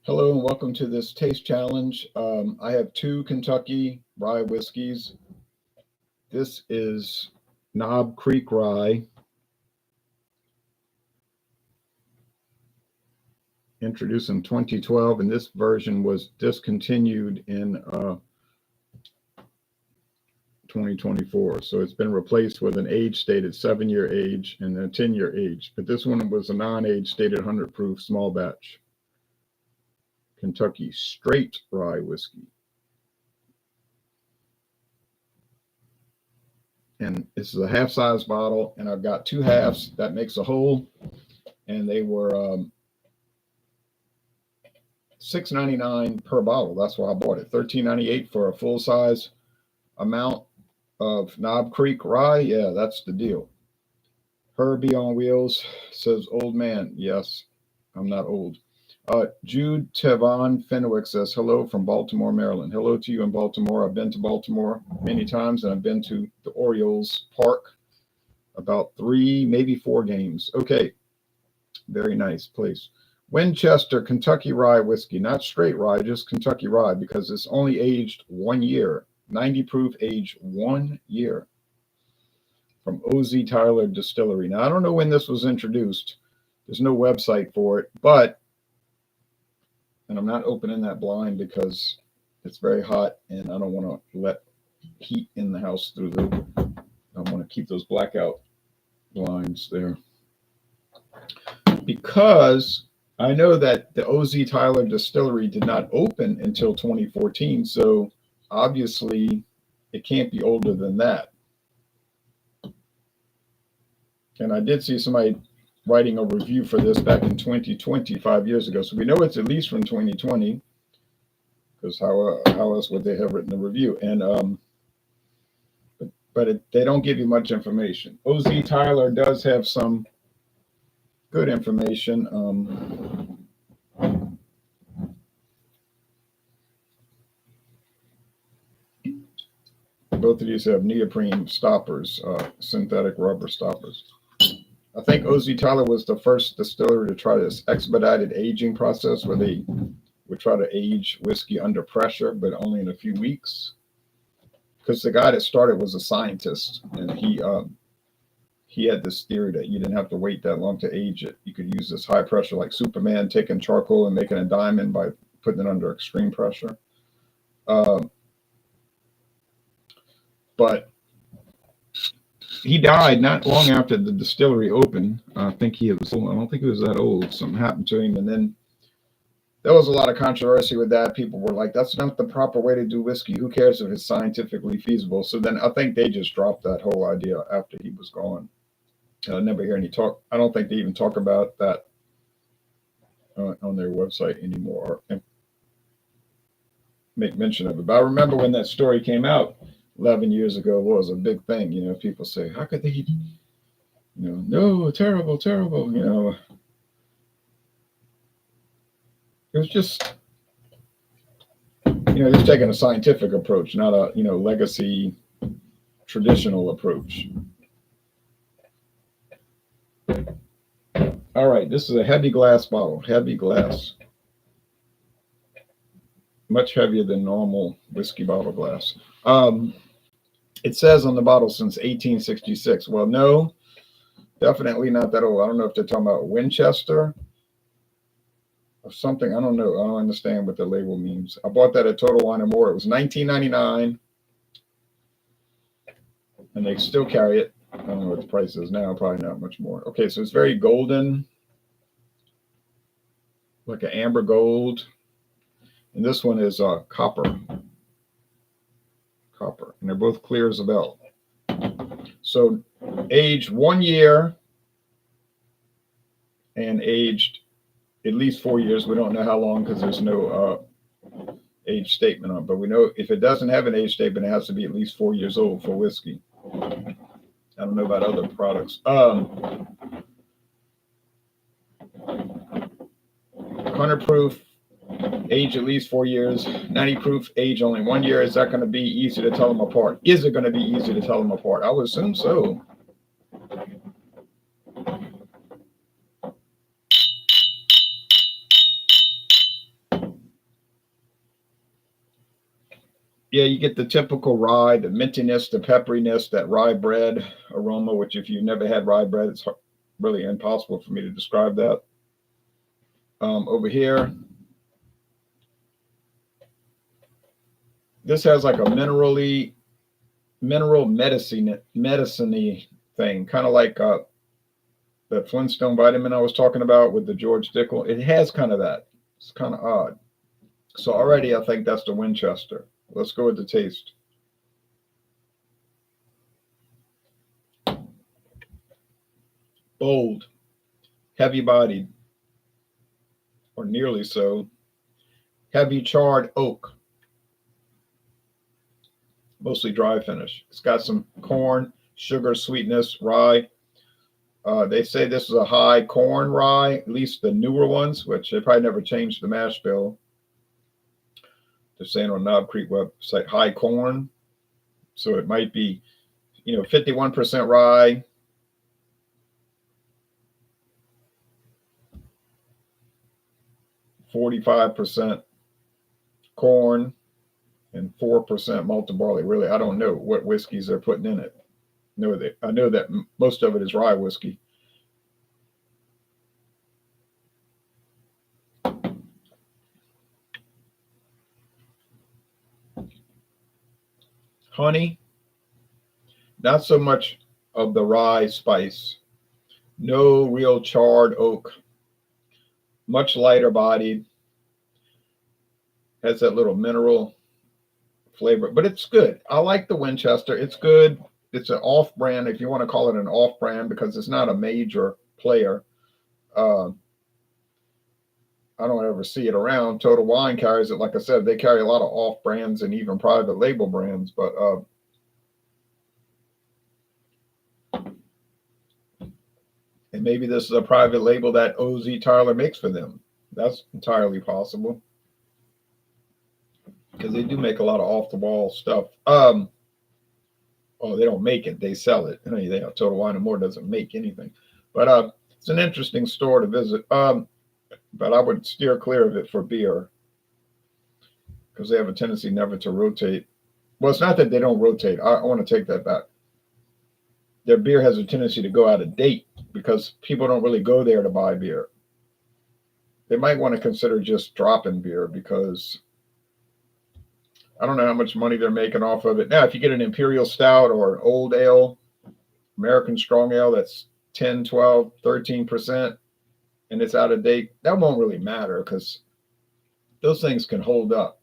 Hello and welcome to this taste challenge. I have two Kentucky rye whiskeys. This is Creek Rye, introduced in 2012, and this version was discontinued in 2024. So it's been replaced with an age stated 7-year age and a 10-year age. But this one was a non-age stated 100 proof small batch Kentucky straight rye whiskey. And this is a half-size bottle, and I've got two halves. That makes a whole, and they were $6.99 per bottle. That's why I bought it. $13.98 for a full-size amount of Knob Creek Rye. Yeah, that's the deal. Herbie on Wheels says, old man. Yes, I'm not old. Jude Tevon Fenwick says, hello from Baltimore, Maryland. Hello to you in Baltimore. I've been to Baltimore many times, and I've been to the Orioles Park about 3, maybe 4 games. Okay, very nice place. Winchester Kentucky Rye whiskey, not straight rye, just Kentucky Rye, because it's only aged 1 year. 90 proof, age 1 year. From O.Z. Tyler Distillery. Now, I don't know when this was introduced. There's no website for it, but and I'm not opening that blind because it's very hot and I don't want to let heat in the house through the, I want to keep those blackout blinds there. Because I know that the O.Z. Tyler Distillery did not open until 2014, so obviously it can't be older than that. And I did see somebody writing a review for this back in 2020, 5 years ago. So we know it's at least from 2020, because how else would they have written a review? And they don't give you much information. O.Z. Tyler does have some good information. Both of these have neoprene stoppers, synthetic rubber stoppers. I think O.Z. Tyler was the first distiller to try this expedited aging process where they would try to age whiskey under pressure, but only in a few weeks. Because the guy that started was a scientist, and he had this theory that you didn't have to wait that long to age it. You could use this high pressure, like Superman taking charcoal and making a diamond by putting it under extreme pressure. But he died not long after the distillery opened. I don't think he was that old. Something happened to him. And then there was a lot of controversy with that. People were like, that's not the proper way to do whiskey. Who cares if it's scientifically feasible? So then I think they just dropped that whole idea after he was gone. I never hear any talk. I don't think they even talk about that on their website anymore or make mention of it. But I remember when that story came out 11 years ago, it was a big thing. You know, people say, how could they, no, terrible. It was just, just taking a scientific approach, not a, legacy traditional approach. All right, this is a heavy glass bottle, heavy glass. Much heavier than normal whiskey bottle glass. It says on the bottle since 1866. Well, no, definitely not that old. I don't know if they're talking about Winchester or something. I don't know. I don't understand what the label means. I bought that at Total Wine & More. It was $19.99, and they still carry it. I don't know what the price is now. Probably not much more. Okay, so it's very golden, like an amber gold. And this one is copper, and they're both clear as a bell. So aged 1 year and aged at least 4 years. We don't know how long because there's no age statement on it, but we know if it doesn't have an age statement, it has to be at least 4 years old for whiskey. I don't know about other products. 100 proof, age at least 4 years. 90 proof, age only 1 year. Is that going to be easy to tell them apart? Is it going to be easy to tell them apart? I would assume so. Yeah, you get the typical rye, the mintiness, the pepperiness, that rye bread aroma, which if you've never had rye bread, it's really impossible for me to describe that. Over here, this has like a mineral medicine-y thing, kind of like the Flintstone vitamin I was talking about with the George Dickel. It has kind of that. It's kind of odd. So already I think that's the Winchester. Let's go with the taste. Bold, heavy bodied, or nearly so. Heavy charred oak, mostly dry finish. It's got some corn, sugar, sweetness, rye. They say this is a high corn rye, at least the newer ones, which they probably never changed the mash bill. They're saying on Knob Creek website, high corn. So it might be, 51% rye, 45% corn, and 4% malted barley. Really, I don't know what whiskeys they're putting in it. I know that most of it is rye whiskey. Honey, not so much of the rye spice. No real charred oak. Much lighter bodied. Has that little mineral flavor, but it's good. I like the Winchester. It's good. It's an off-brand, if you want to call it an off-brand, because it's not a major player. I don't ever see it around. Total Wine carries it. Like I said, they carry a lot of off-brands and even private label brands. But and maybe this is a private label that O.Z. Tyler makes for them. That's entirely possible, because they do make a lot of off-the-wall stuff. Oh, they don't make it; they sell it. Total Wine and More doesn't make anything, but it's an interesting store to visit. But I would steer clear of it for beer, because they have a tendency never to rotate. Well, it's not that they don't rotate. I want to take that back. Their beer has a tendency to go out of date because people don't really go there to buy beer. They might want to consider just dropping beer, because I don't know how much money they're making off of it. Now, if you get an Imperial Stout or an Old Ale, American Strong Ale, that's 10, 12, 13%, and it's out of date, that won't really matter, because those things can hold up.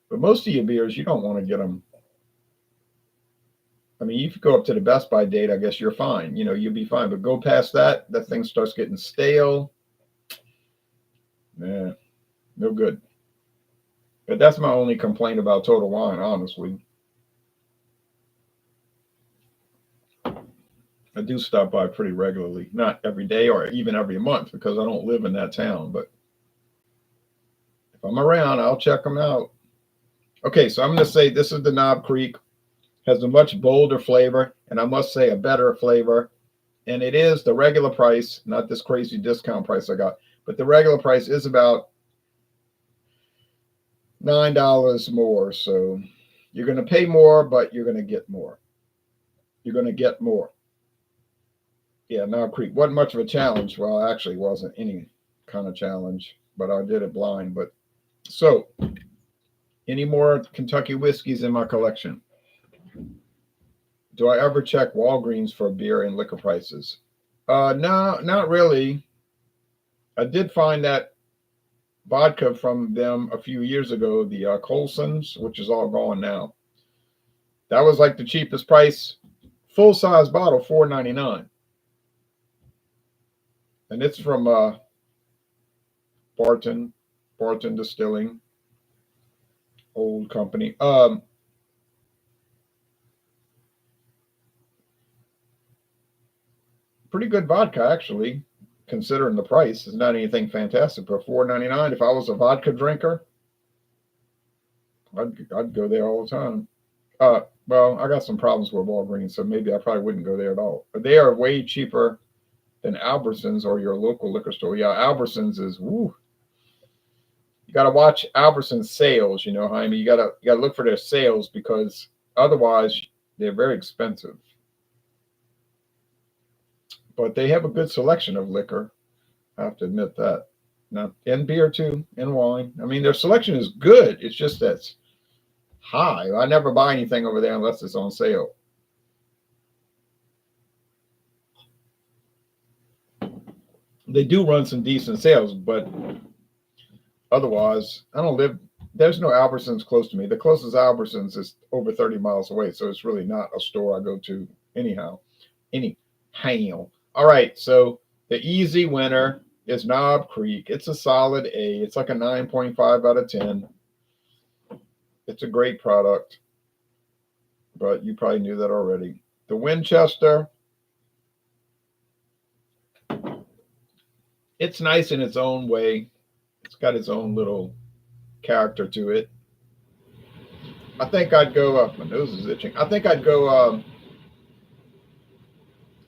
But most of your beers, you don't want to get them. I mean, if you go up to the best by date, I guess you're fine. You'll be fine. But go past that, that thing starts getting stale. Yeah, no good. But that's my only complaint about Total Wine, honestly. I do stop by pretty regularly, not every day or even every month, because I don't live in that town. But if I'm around, I'll check them out. Okay, so I'm going to say this is the Knob Creek. Has a much bolder flavor, and I must say a better flavor. And it is the regular price, not this crazy discount price I got, but the regular price is about $9 more. So you're going to pay more, but you're going to get more. You're going to get more. Yeah, Knob Creek wasn't much of a challenge. Well, actually, wasn't any kind of challenge, but I did it blind. But so, any more Kentucky whiskeys in my collection? Do I ever check Walgreens for beer and liquor prices? No, not really. I did find that vodka from them a few years ago, the Colson's, which is all gone now. That was like the cheapest price, full size bottle, $4.99, and it's from Barton Distilling, old company. Pretty good vodka, actually, considering the price. It's not anything fantastic, but $4.99. If I was a vodka drinker, I'd go there all the time. Well, I got some problems with Walgreens, so maybe I probably wouldn't go there at all. But they are way cheaper than Albertsons or your local liquor store. Yeah, Albertsons is, woo. got to watch Albertson's sales. You know, Jaime, you gotta look for their sales because otherwise they're very expensive. But they have a good selection of liquor. I have to admit that. Now, and beer too, and wine. I mean, their selection is good. It's just that's high. I never buy anything over there unless it's on sale. They do run some decent sales, but otherwise, I don't live. There's no Albertsons close to me. The closest Albertsons is over 30 miles away, so it's really not a store I go to anyhow. Anyhow. All right, so the easy winner is Knob Creek. It's a solid A. It's like a 9.5 out of 10. It's a great product, but you probably knew that already. The Winchester, it's nice in its own way. It's got its own little character to it. I think I'd go. My nose is itching. I think I'd go.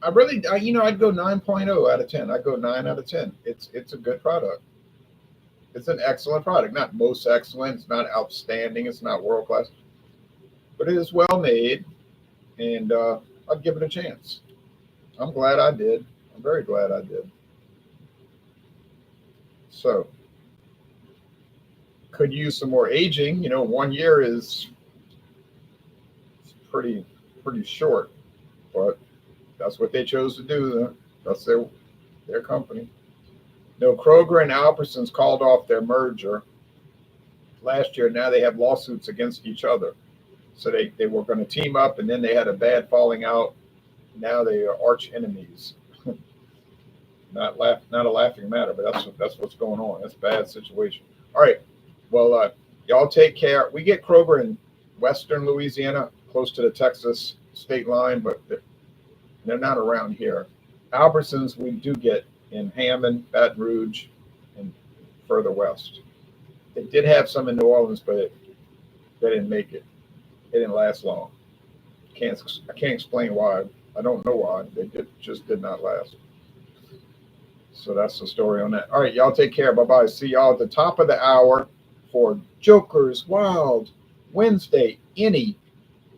I'd go 9.0 out of 10. I'd go 9 out of 10. It's a good product. It's an excellent product. Not most excellent. It's not outstanding. It's not world class, but it is well made, and I'd give it a chance. I'm glad I did. I'm very glad I did. So could use some more aging. 1 year is pretty short, but that's what they chose to do. That's their company. No, Kroger and Albertsons called off their merger last year. Now they have lawsuits against each other. So they were going to team up, and then they had a bad falling out. Now they are arch enemies. Not a laughing matter, but that's what's going on. That's a bad situation. All right. Well, y'all take care. We get Kroger in Western Louisiana, close to the Texas state line, but they're not around here. Albertsons we do get in Hammond, Baton Rouge, and further west. They did have some in New Orleans, but they didn't make it. They didn't last long. I can't explain why. I don't know why. They just did not last. So that's the story on that. All right, y'all take care. Bye-bye. See y'all at the top of the hour for Joker's Wild Wednesday. Any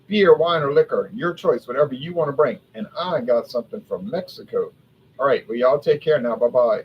beer, wine, or liquor, your choice, whatever you want to bring. And I got something from Mexico. All right, well, y'all take care now. Bye-bye.